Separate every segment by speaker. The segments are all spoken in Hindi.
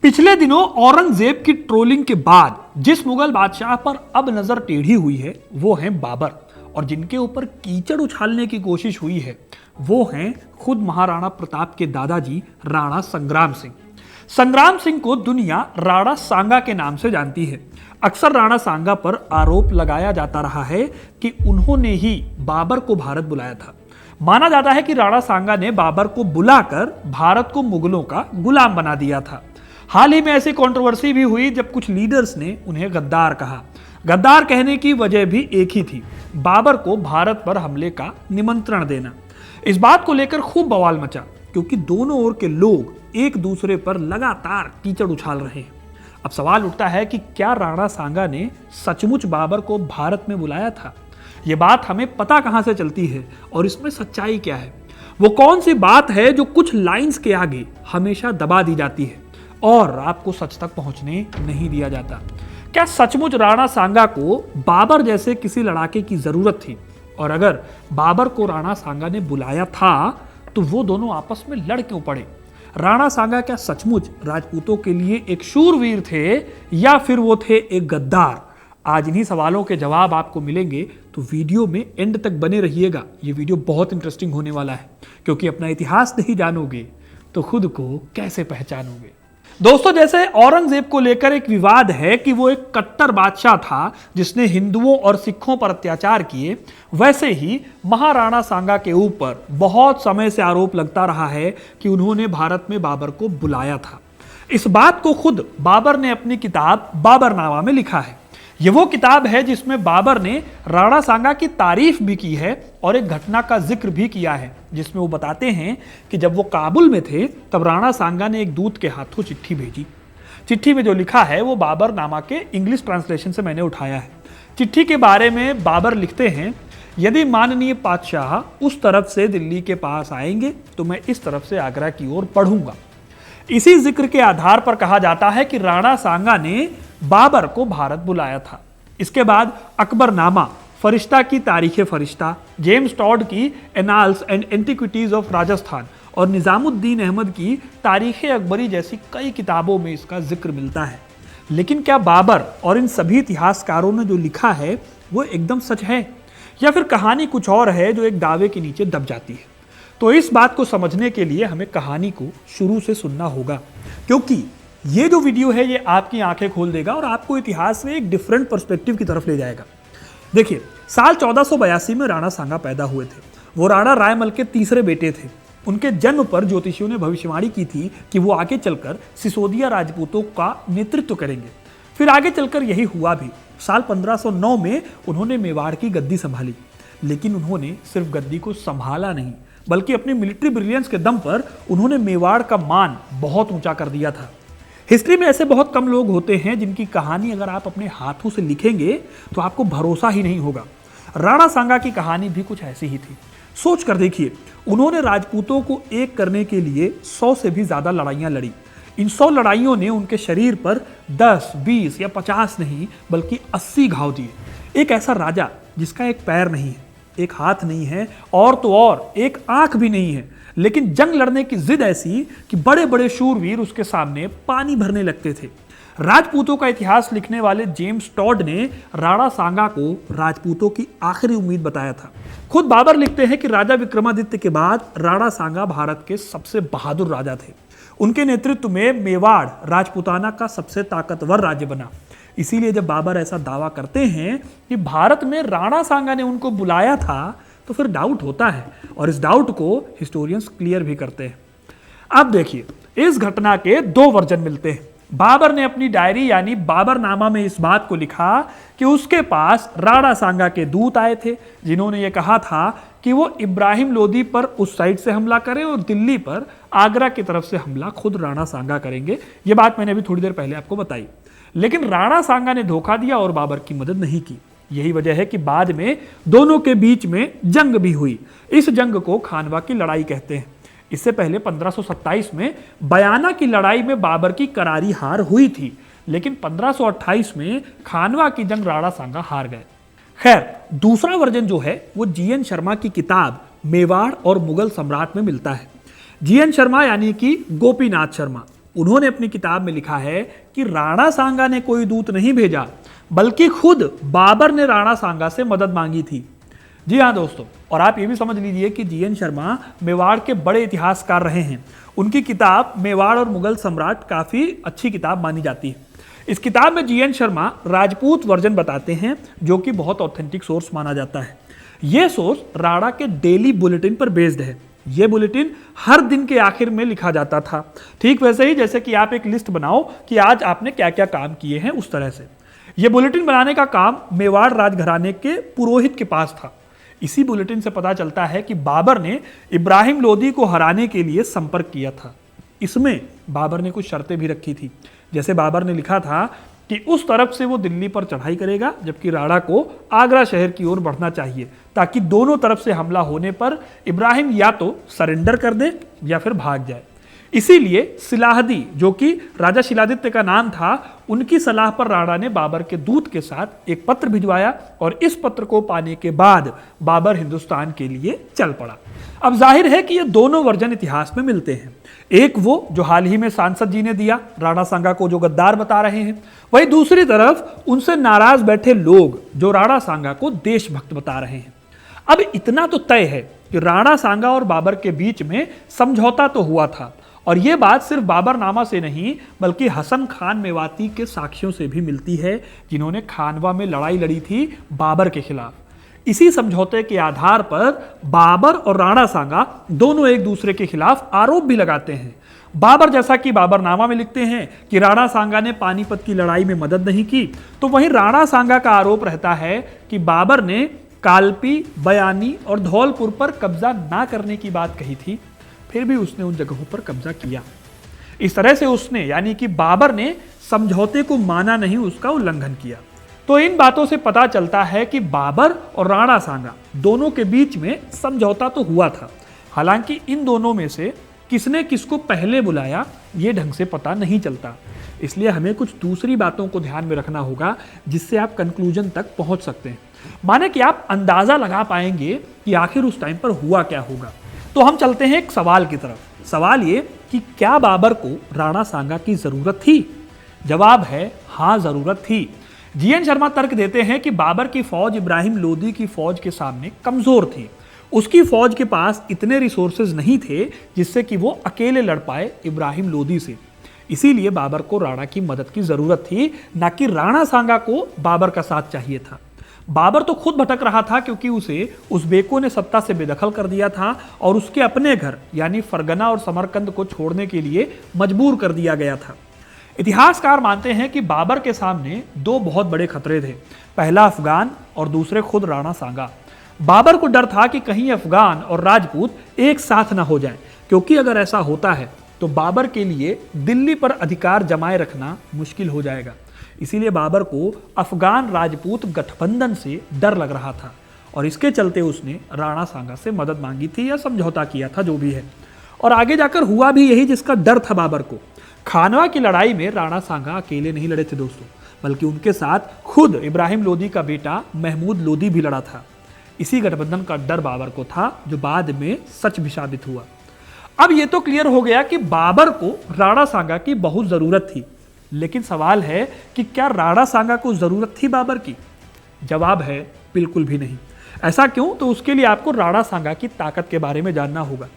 Speaker 1: पिछले दिनों औरंगजेब की ट्रोलिंग के बाद जिस मुगल बादशाह पर अब नजर टेढ़ी हुई है वो हैं बाबर, और जिनके ऊपर कीचड़ उछालने की कोशिश हुई है वो हैं खुद महाराणा प्रताप के दादाजी राणा संग्राम सिंह। संग्राम सिंह को दुनिया राणा सांगा के नाम से जानती है। अक्सर राणा सांगा पर आरोप लगाया जाता रहा है कि उन्होंने ही बाबर को भारत बुलाया था। माना जाता है कि राणा सांगा ने बाबर को बुलाकर भारत को मुगलों का गुलाम बना दिया था। हाल ही में ऐसी कंट्रोवर्सी भी हुई जब कुछ लीडर्स ने उन्हें गद्दार कहा। गद्दार कहने की वजह भी एक ही थी, बाबर को भारत पर हमले का निमंत्रण देना। इस बात को लेकर खूब बवाल मचा क्योंकि दोनों ओर के लोग एक दूसरे पर लगातार कीचड़ उछाल रहे हैं। अब सवाल उठता है कि क्या राणा सांगा ने सचमुच बाबर को भारत में बुलाया था? यह बात हमें पता कहां से चलती है और इसमें सच्चाई क्या है? वो कौन सी बात है जो कुछ लाइंस के आगे हमेशा दबा दी जाती है और आपको सच तक पहुंचने नहीं दिया जाता? क्या सचमुच राणा सांगा को बाबर जैसे किसी लड़ाके की जरूरत थी? और अगर बाबर को राणा सांगा ने बुलाया था तो वो दोनों आपस में लड़ क्यों पड़े? राणा सांगा क्या सचमुच राजपूतों के लिए एक शूरवीर थे या फिर वो थे एक गद्दार? आज इन्हीं सवालों के जवाब आपको मिलेंगे, तो वीडियो में एंड तक बने रहिएगा। ये वीडियो बहुत इंटरेस्टिंग होने वाला है क्योंकि अपना इतिहास नहीं जानोगे तो खुद को कैसे पहचानोगे। दोस्तों, जैसे औरंगजेब को लेकर एक विवाद है कि वो एक कट्टर बादशाह था जिसने हिंदुओं और सिखों पर अत्याचार किए, वैसे ही महाराणा सांगा के ऊपर बहुत समय से आरोप लगता रहा है कि उन्होंने भारत में बाबर को बुलाया था। इस बात को खुद बाबर ने अपनी किताब बाबरनामा में लिखा है। ये वो किताब है जिसमें बाबर ने राणा सांगा की तारीफ भी की है और एक घटना का जिक्र भी किया है, जिसमें वो बताते हैं कि जब वो काबुल में थे तब राणा सांगा ने एक दूत के हाथों चिट्ठी भेजी। चिट्ठी में जो लिखा है वो बाबरनामा के इंग्लिश ट्रांसलेशन से मैंने उठाया है। चिट्ठी के बारे में बाबर लिखते हैं, यदि माननीय पातशाह उस तरफ से दिल्ली के पास आएंगे तो मैं इस तरफ से आगरा की ओर बढ़ूंगा। इसी जिक्र के आधार पर कहा जाता है कि राणा सांगा ने बाबर को भारत बुलाया था। इसके बाद अकबरनामा, फरिश्ता की तारीख फरिश्ता, जेम्स टॉड की annals and antiquities of Rajasthan और निजामुद्दीन अहमद की तारीख अकबरी जैसी कई किताबों में इसका जिक्र मिलता है। लेकिन क्या बाबर और इन सभी इतिहासकारों ने जो लिखा है वो एकदम सच है या फिर कहानी कुछ और है जो एक दावे के नीचे दब जाती है? तो इस बात को समझने के लिए हमें कहानी को शुरू से सुनना होगा, क्योंकि ये जो वीडियो है ये आपकी आंखें खोल देगा और आपको इतिहास में एक डिफरेंट पर्सपेक्टिव की तरफ ले जाएगा। देखिए, साल 1482 में राणा सांगा पैदा हुए थे। वो राणा रायमल के तीसरे बेटे थे। उनके जन्म पर ज्योतिषियों ने भविष्यवाणी की थी कि वो आगे चलकर सिसोदिया राजपूतों का नेतृत्व करेंगे। फिर आगे चलकर यही हुआ भी। साल 1509 में उन्होंने मेवाड़ की गद्दी संभाली, लेकिन उन्होंने सिर्फ गद्दी को संभाला नहीं बल्कि अपनी मिलिट्री ब्रिलियंस के दम पर उन्होंने मेवाड़ का मान बहुत ऊंचा कर दिया था। हिस्ट्री में ऐसे बहुत कम लोग होते हैं जिनकी कहानी अगर आप अपने हाथों से लिखेंगे तो आपको भरोसा ही नहीं होगा। राणा सांगा की कहानी भी कुछ ऐसी ही थी। सोच कर देखिए, उन्होंने राजपूतों को एक करने के लिए 100 से भी ज्यादा लड़ाइयां लड़ी। इन 100 लड़ाइयों ने उनके शरीर पर 10, 20 या 50 नहीं बल्कि 80 घाव दिए। एक ऐसा राजा जिसका एक पैर नहीं है, एक हाथ नहीं है और तो और एक आंख भी नहीं है, लेकिन जंग लड़ने की जिद ऐसी कि बड़े बड़े शूरवीर उसके सामने पानी भरने लगते थे। राजपूतों का इतिहास लिखने वाले जेम्स टॉड ने राणा सांगा को राजपूतों की आखिरी उम्मीद बताया था। खुद बाबर लिखते हैं कि राजा विक्रमादित्य के बाद राणा सांगा भारत के सबसे बहादुर राजा थे। उनके नेतृत्व में मेवाड़ राजपूताना का सबसे ताकतवर राज्य बना। इसीलिए जब बाबर ऐसा दावा करते हैं कि भारत में राणा सांगा ने उनको बुलाया था तो फिर डाउट होता है, और इस डाउट को हिस्टोरियंस क्लियर भी करते हैं। अब देखिए, इस घटना के 2 वर्जन मिलते हैं। बाबर ने अपनी डायरी यानी बाबरनामा में इस बात को लिखा कि उसके पास राणा सांगा के दूत आए थे जिन्होंने ये कहा था कि वो इब्राहिम लोदी पर उस साइड से हमला करें और दिल्ली पर आगरा की तरफ से हमला खुद राणा सांगा करेंगे। ये बात मैंने अभी थोड़ी देर पहले आपको बताई। लेकिन राणा सांगा ने धोखा दिया और बाबर की मदद नहीं की। यही वजह है कि बाद में दोनों के बीच में जंग भी हुई। इस जंग को खानवा की लड़ाई कहते हैं। इससे पहले 1527 में बयाना की लड़ाई में बाबर की करारी हार हुई थी, लेकिन 1528 में खानवा की जंग राणा सांगा हार गए। खैर, दूसरा वर्जन जो है वो जीएन शर्मा की किताब मेवाड़ और मुगल सम्राट में मिलता है। जीएन शर्मा यानी कि गोपीनाथ शर्मा उन्होंने अपनी किताब में लिखा है कि राणा सांगा ने कोई दूत नहीं भेजा, बल्कि खुद बाबर ने राणा सांगा से मदद मांगी थी। जी हाँ दोस्तों, और आप ये भी समझ लीजिए कि जीएन शर्मा मेवाड़ के बड़े इतिहासकार रहे हैं। उनकी किताब मेवाड़ और मुगल सम्राट काफी अच्छी किताब मानी जाती है। इस किताब में जीएन शर्मा राजपूत वर्जन बताते हैं, जो कि बहुत ऑथेंटिक सोर्स माना जाता है। यह सोर्स राणा के डेली बुलेटिन पर बेस्ड है। यह बुलेटिन हर दिन के आखिर में लिखा जाता था, ठीक वैसे ही जैसे कि आप एक लिस्ट बनाओ कि आज आपने क्या क्या काम किए हैं, उस तरह से। यह बुलेटिन बनाने का काम मेवाड़ राजघराने के पुरोहित के पास था। इसी बुलेटिन से पता चलता है कि बाबर ने इब्राहिम लोदी को हराने के लिए संपर्क किया था। इसमें बाबर ने कुछ शर्तें भी रखी थी। जैसे बाबर ने लिखा था कि उस तरफ से वो दिल्ली पर चढ़ाई करेगा, जबकि राणा को आगरा शहर की ओर बढ़ना चाहिए, ताकि दोनों तरफ से हमला होने पर इब्राहिम या तो सरेंडर कर दे या फिर भाग जाए। इसीलिए सिलाहदी, जो कि राजा शिलादित्य का नाम था, उनकी सलाह पर राणा ने बाबर के दूत के साथ एक पत्र भिजवाया और इस पत्र को पाने के बाद बाबर हिंदुस्तान के लिए चल पड़ा। अब जाहिर है कि ये दोनों वर्जन इतिहास में मिलते हैं। एक वो जो हाल ही में सांसद जी ने दिया, राणा सांगा को जो गद्दार बता रहे हैं, वही दूसरी तरफ उनसे नाराज बैठे लोग जो राणा सांगा को देशभक्त बता रहे हैं। अब इतना तो तय है कि राणा सांगा और बाबर के बीच में समझौता तो हुआ था, और यह बात सिर्फ बाबरनामा से नहीं बल्कि हसन खान मेवाती के साक्ष्यों से भी मिलती है, जिन्होंने खानवा में लड़ाई लड़ी थी बाबर के खिलाफ। इसी समझौते के आधार पर बाबर और राणा सांगा दोनों एक दूसरे के खिलाफ आरोप भी लगाते हैं। बाबर, जैसा कि बाबरनामा में लिखते हैं कि राणा सांगा ने पानीपत की लड़ाई में मदद नहीं की, तो वहीं राणा सांगा का आरोप रहता है कि बाबर ने कालपी, बयानी और धौलपुर पर कब्जा ना करने की बात कही थी, फिर भी उसने उन जगहों पर कब्जा किया। इस तरह से उसने, यानी कि बाबर ने समझौते को माना नहीं, उसका उल्लंघन किया। तो इन बातों से पता चलता है कि बाबर और राणा सांगा दोनों के बीच में समझौता तो हुआ था। हालांकि इन दोनों में से किसने किसको पहले बुलाया, ये ढंग से पता नहीं चलता। इसलिए हमें कुछ दूसरी बातों को ध्यान में रखना होगा, जिससे आप कंक्लूजन तक पहुंच सकते हैं। माने कि आप अंदाजा लगा पाएंगे कि आखिर उस टाइम पर हुआ क्या होगा। तो हम चलते हैं एक सवाल की तरफ। सवाल ये कि क्या बाबर को राणा सांगा की जरूरत थी? जवाब है हाँ, जरूरत थी। जीएन शर्मा तर्क देते हैं कि बाबर की फौज इब्राहिम लोदी की फौज के सामने कमजोर थी। उसकी फौज के पास इतने रिसोर्सेज नहीं थे जिससे कि वो अकेले लड़ पाए इब्राहिम लोदी से। इसीलिए बाबर को राणा की मदद की जरूरत थी, ना कि राणा सांगा को बाबर का साथ चाहिए था। बाबर तो खुद भटक रहा था, क्योंकि उसे उज़्बेकों ने सत्ता से बेदखल कर दिया था और उसके अपने घर यानी फरगना और समरकंद को छोड़ने के लिए मजबूर कर दिया गया था। इतिहासकार मानते हैं कि बाबर के सामने दो बहुत बड़े खतरे थे, पहला अफगान और दूसरे खुद राणा सांगा। बाबर को डर था कि कहीं अफगान और राजपूत एक साथ ना हो जाएं, क्योंकि अगर ऐसा होता है तो बाबर के लिए दिल्ली पर अधिकार जमाए रखना मुश्किल हो जाएगा। इसीलिए बाबर को अफगान राजपूत गठबंधन से डर लग रहा था और इसके चलते उसने राणा सांगा से मदद मांगी थी या समझौता किया था, जो भी है। और आगे जाकर हुआ भी यही जिसका डर था बाबर को। खानवा की लड़ाई में राणा सांगा अकेले नहीं लड़े थे दोस्तों, बल्कि उनके साथ खुद इब्राहिम लोदी का बेटा महमूद लोदी भी लड़ा था। इसी गठबंधन का डर बाबर को था, जो बाद में सच भी साबित हुआ। अब यह तो क्लियर हो गया कि बाबर को राणा सांगा की बहुत जरूरत थी, लेकिन सवाल है कि क्या राणा सांगा को जरूरत थी बाबर की? जवाब है बिल्कुल भी नहीं। ऐसा क्यों? तो उसके लिए आपको राणा सांगा की ताकत के बारे में जानना होगा।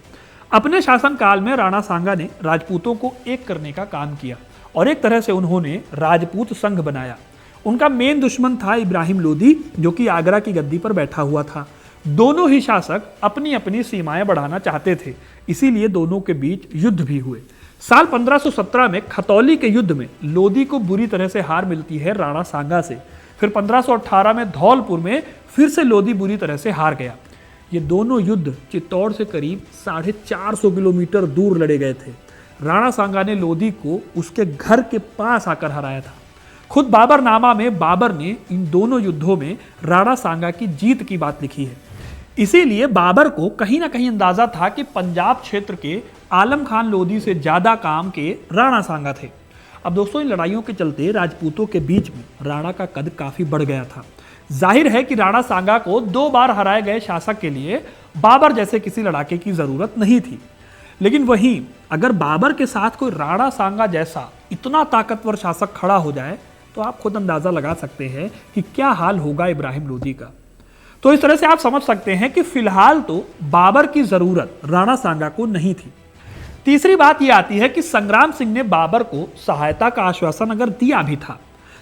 Speaker 1: अपने शासनकाल में राणा सांगा ने राजपूतों को एक करने का काम किया और एक तरह से उन्होंने राजपूत संघ बनाया। उनका मेन दुश्मन था इब्राहिम लोदी, जो कि आगरा की गद्दी पर बैठा हुआ था। दोनों ही शासक अपनी अपनी सीमाएं बढ़ाना चाहते थे, इसीलिए दोनों के बीच युद्ध भी हुए। साल 1517 में खतौली के युद्ध में लोदी को बुरी तरह से हार मिलती है राणा सांगा से। फिर 1518 में धौलपुर में फिर से लोदी बुरी तरह से हार गया। ये दोनों युद्ध चित्तौड़ से करीब 450 किलोमीटर दूर लड़े गए थे। राणा सांगा ने लोदी को उसके घर के पास आकर हराया था। खुद बाबरनामा में बाबर ने इन दोनों युद्धों में राणा सांगा की जीत की बात लिखी है। इसीलिए बाबर को कहीं ना कहीं अंदाजा था कि पंजाब क्षेत्र के आलम खान लोदी से ज्यादा काम के राणा सांगा थे। अब दोस्तों, इन लड़ाइयों के चलते राजपूतों के बीच में राणा का कद काफी बढ़ गया था। जाहिर है कि राणा सांगा को 2 बार हराए गए शासक के लिए बाबर जैसे किसी लड़ाके की जरूरत नहीं थी। लेकिन वहीं अगर बाबर के साथ कोई राणा सांगा जैसा इतना ताकतवर शासक खड़ा हो जाए तो आप खुद अंदाजा लगा सकते हैं कि क्या हाल होगा इब्राहिम लोदी का। तो इस तरह से आप समझ सकते हैं कि फिलहाल तो बाबर की जरूरत राणा सांगा को नहीं थी। तीसरी बात यह आती है कि संग्राम सिंह ने बाबर को सहायता का आश्वासन अगर दिया भी था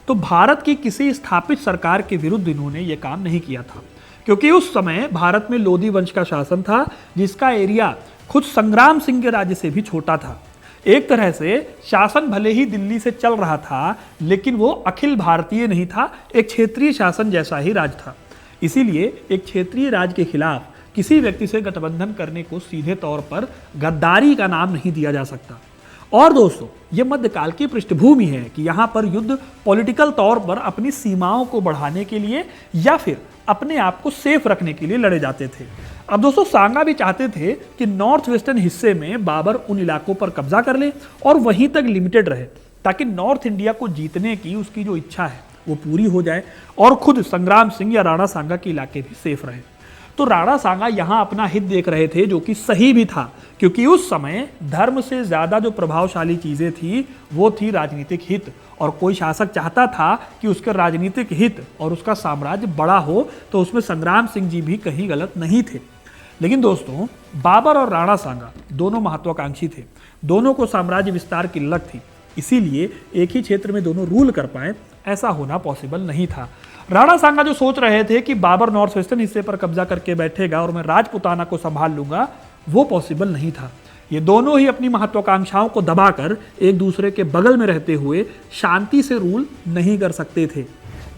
Speaker 1: तो भारत की किसी स्थापित सरकार के विरुद्ध इन्होंने यह काम नहीं किया था, क्योंकि उस समय भारत में लोदी वंश का शासन था जिसका एरिया खुद संग्राम सिंह के राज्य से भी छोटा था। एक तरह से शासन भले ही दिल्ली से चल रहा था लेकिन वो अखिल भारतीय नहीं था, एक क्षेत्रीय शासन जैसा ही राज था। इसीलिए एक क्षेत्रीय राज के खिलाफ किसी व्यक्ति से गठबंधन करने को सीधे तौर पर गद्दारी का नाम नहीं दिया जा सकता। और दोस्तों, यह मध्यकाल की पृष्ठभूमि है कि यहां पर युद्ध पॉलिटिकल तौर पर अपनी सीमाओं को बढ़ाने के लिए या फिर अपने आप को सेफ रखने के लिए लड़े जाते थे। अब दोस्तों, सांगा भी चाहते थे कि नॉर्थ वेस्टर्न हिस्से में बाबर उन इलाकों पर कब्जा कर ले और वहीं तक लिमिटेड रहे, ताकि नॉर्थ इंडिया को जीतने की उसकी जो इच्छा है वो पूरी हो जाए और खुद संग्राम सिंह या राणा सांगा के इलाके भी सेफ रहे। तो राणा सांगा यहां अपना हित देख रहे थे, जो कि सही भी था, क्योंकि उस समय धर्म से ज्यादा जो प्रभावशाली चीजें थी वो थी राजनीतिक हित। और कोई शासक चाहता था कि उसके राजनीतिक हित और उसका साम्राज्य बड़ा हो, तो उसमें संग्राम सिंह जी भी कहीं गलत नहीं थे। लेकिन दोस्तों, बाबर और राणा सांगा दोनों महत्वाकांक्षी थे, दोनों को साम्राज्य विस्तार की लग थी, इसीलिए एक ही क्षेत्र में दोनों रूल कर पाए ऐसा होना पॉसिबल नहीं था। राणा सांगा जो सोच रहे थे कि बाबर नॉर्थ वेस्टर्न हिस्से पर कब्जा करके बैठेगा और मैं राजपुताना को संभाल लूंगा, वो पॉसिबल नहीं था। ये दोनों ही अपनी महत्वाकांक्षाओं को दबाकर एक दूसरे के बगल में रहते हुए शांति से रूल नहीं कर सकते थे।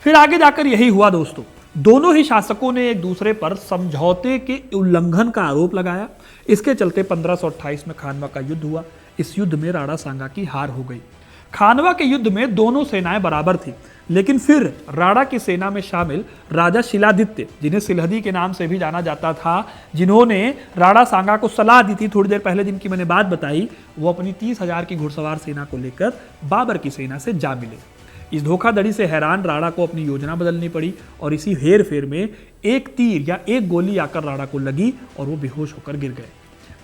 Speaker 1: फिर आगे जाकर यही हुआ दोस्तों, दोनों ही शासकों ने एक दूसरे पर समझौते के उल्लंघन का आरोप लगाया। इसके चलते 1528 में खानवा का युद्ध हुआ। इस युद्ध में राणा सांगा की हार हो गई। खानवा के युद्ध में दोनों सेनाएं बराबर थी, लेकिन फिर राणा की सेना में शामिल राजा शिलादित्य, जिन्हें सिलहदी के नाम से भी जाना जाता था, जिन्होंने राणा सांगा को सलाह दी थी थोड़ी देर पहले जिनकी मैंने बात बताई, वो अपनी 30,000 की घुड़सवार सेना को लेकर बाबर की सेना से जा मिले। इस धोखाधड़ी से हैरान राणा को अपनी योजना बदलनी पड़ी और इसी हेर फेर में एक तीर या एक गोली आकर राणा को लगी और वो बेहोश होकर गिर गए।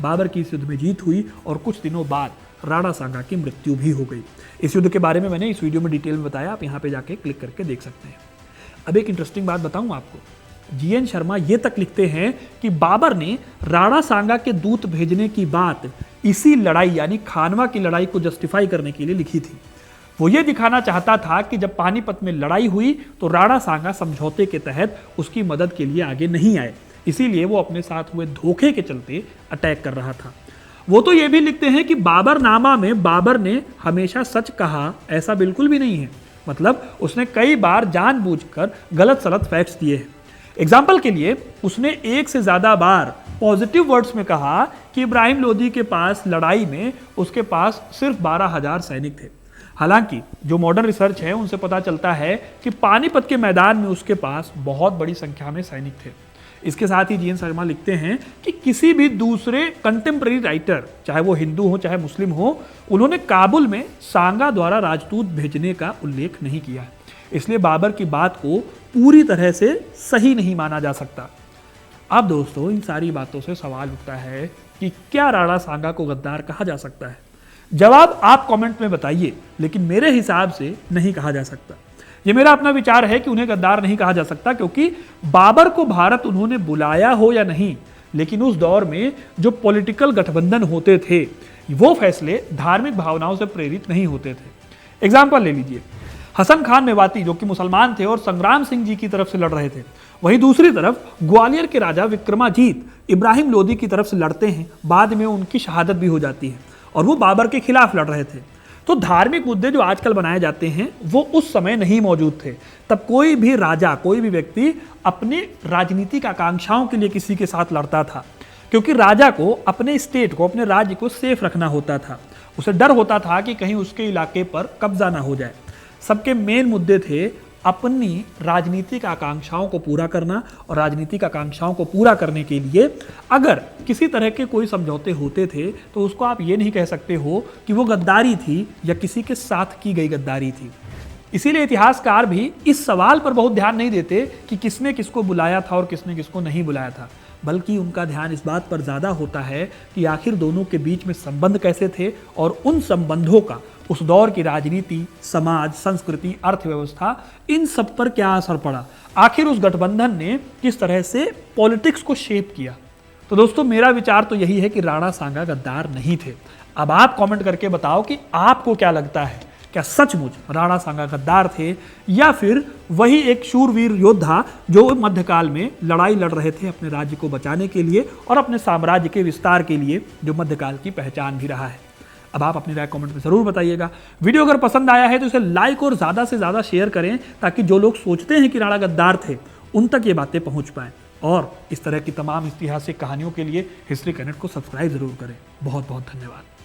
Speaker 1: बाबर की इस युद्ध में जीत हुई और कुछ दिनों बाद राणा सांगा की मृत्यु भी हो गई। इस युद्ध के बारे में मैंने इस वीडियो में डिटेल में बताया, आप यहाँ पे जाके क्लिक करके देख सकते हैं। अब एक इंटरेस्टिंग बात बताऊं आपको, जीएन शर्मा ये तक लिखते हैं कि बाबर ने राणा सांगा के दूत भेजने की बात इसी लड़ाई यानी खानवा की लड़ाई को जस्टिफाई करने के लिए लिखी थी। वो ये दिखाना चाहता था कि जब पानीपत में लड़ाई हुई तो राणा सांगा समझौते के तहत उसकी मदद के लिए आगे नहीं आए, इसीलिए वो अपने साथ हुए धोखे के चलते अटैक कर रहा था। वो तो ये भी लिखते हैं कि बाबरनामा में बाबर ने हमेशा सच कहा, ऐसा बिल्कुल भी नहीं है। मतलब उसने कई बार जानबूझकर गलत सलत फैक्ट्स दिए हैं। एग्जाम्पल के लिए उसने एक से ज्यादा बार पॉजिटिव वर्ड्स में कहा कि इब्राहिम लोदी के पास लड़ाई में उसके पास सिर्फ 12,000 सैनिक थे। हालांकि जो मॉडर्न रिसर्च है उनसे पता चलता है कि पानीपत के मैदान में उसके पास बहुत बड़ी संख्या में सैनिक थे। इसके साथ ही जीएन शर्मा लिखते हैं कि किसी भी दूसरे कंटेम्प्रेरी राइटर, चाहे वो हिंदू हो चाहे मुस्लिम हो, उन्होंने काबुल में सांगा द्वारा राजदूत भेजने का उल्लेख नहीं किया है। इसलिए बाबर की बात को पूरी तरह से सही नहीं माना जा सकता। अब दोस्तों, इन सारी बातों से सवाल उठता है कि क्या राणा सांगा को गद्दार कहा जा सकता है? जवाब आप कमेंट में बताइए, लेकिन मेरे हिसाब से नहीं कहा जा सकता। ये मेरा अपना विचार है कि उन्हें गद्दार नहीं कहा जा सकता, क्योंकि बाबर को भारत उन्होंने बुलाया हो या नहीं, लेकिन उस दौर में जो पॉलिटिकल गठबंधन होते थे वो फैसले धार्मिक भावनाओं से प्रेरित नहीं होते थे। एग्जाम्पल ले लीजिए, हसन खान मेवाती जो कि मुसलमान थे और संग्राम सिंह जी की तरफ से लड़ रहे थे, वहीं दूसरी तरफ ग्वालियर के राजा विक्रमाजीत इब्राहिम लोदी की तरफ से लड़ते हैं। बाद में उनकी शहादत भी हो जाती है और वो बाबर के खिलाफ लड़ रहे थे। तो धार्मिक मुद्दे जो आजकल बनाए जाते हैं वो उस समय नहीं मौजूद थे। तब कोई भी राजा, कोई भी व्यक्ति अपने राजनीतिक आकांक्षाओं के लिए किसी के साथ लड़ता था, क्योंकि राजा को अपने स्टेट को, अपने राज्य को सेफ रखना होता था। उसे डर होता था कि कहीं उसके इलाके पर कब्जा ना हो जाए। सबके मेन मुद्दे थे अपनी राजनीतिक आकांक्षाओं को पूरा करना, और राजनीतिक आकांक्षाओं को पूरा करने के लिए अगर किसी तरह के कोई समझौते होते थे तो उसको आप ये नहीं कह सकते हो कि वो गद्दारी थी या किसी के साथ की गई गद्दारी थी। इसीलिए इतिहासकार भी इस सवाल पर बहुत ध्यान नहीं देते कि किसने किसको बुलाया था और किसने किसको नहीं बुलाया था। बल्कि उनका ध्यान इस बात पर ज़्यादा होता है कि आखिर दोनों के बीच में संबंध कैसे थे और उन संबंधों का उस दौर की राजनीति, समाज, संस्कृति, अर्थव्यवस्था, इन सब पर क्या असर पड़ा। आखिर उस गठबंधन ने किस तरह से पॉलिटिक्स को शेप किया। तो दोस्तों, मेरा विचार तो यही है कि राणा सांगा गद्दार नहीं थे। अब आप कमेंट करके बताओ कि आपको क्या लगता है, क्या सचमुच राणा सांगा गद्दार थे या फिर वही एक शूरवीर योद्धा जो मध्यकाल में लड़ाई लड़ रहे थे अपने राज्य को बचाने के लिए और अपने साम्राज्य के विस्तार के लिए, जो मध्यकाल की पहचान भी रहा है। अब आप अपनी राय कमेंट में जरूर बताइएगा। वीडियो अगर पसंद आया है तो इसे लाइक और ज़्यादा से ज़्यादा शेयर करें, ताकि जो लोग सोचते हैं कि राणा गद्दार थे उन तक ये बातें पहुंच पाएं। और इस तरह की तमाम ऐतिहासिक कहानियों के लिए हिस्ट्री कनेक्ट को सब्सक्राइब जरूर करें। बहुत बहुत धन्यवाद।